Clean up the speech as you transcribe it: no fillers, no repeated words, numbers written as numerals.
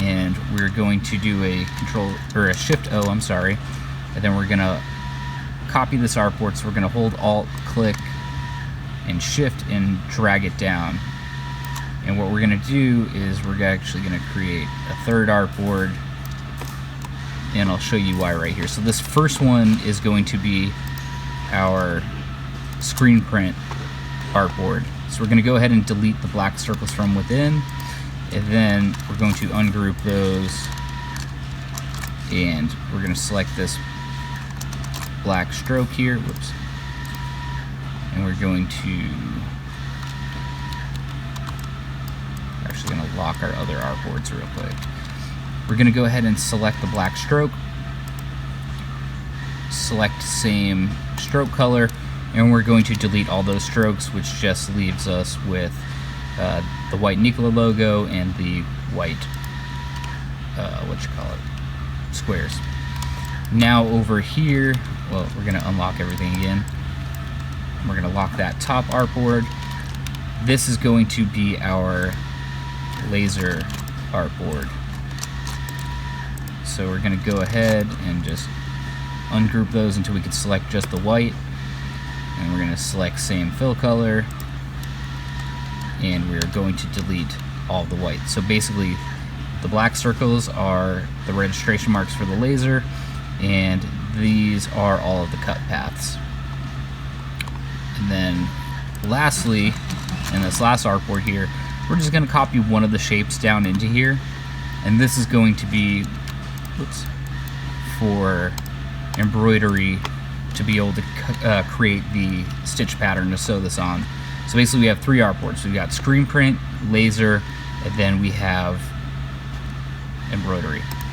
and we're going to do a Shift O, I'm sorry, and then we're gonna copy this artboard. So we're gonna hold Alt, click, and Shift and drag it down. And what we're gonna do is we're actually gonna create a third artboard, and I'll show you why right here. So this first one is going to be our screen print artboard. So we're going to go ahead and delete the black circles from within, and then we're going to ungroup those, and we're going to select this black stroke here, whoops, and we're going to actually going to lock our other artboards real quick. We're going to go ahead and select the black stroke, select same stroke color, and we're going to delete all those strokes, which just leaves us with the white Nikola logo and the white, squares. Now over here, well, we're going to unlock everything again. We're going to lock that top artboard. This is going to be our laser artboard. So we're going to go ahead and just ungroup those until we can select just the white. And we're going to select same fill color, and we're going to delete all the white. So basically the black circles are the registration marks for the laser, and these are all of the cut paths. And then lastly, in this last artboard here, we're just going to copy one of the shapes down into here, and this is going to be for embroidery, to be able to create the stitch pattern to sew this on. So basically we have three artboards. We've got screen print, laser, and then we have embroidery.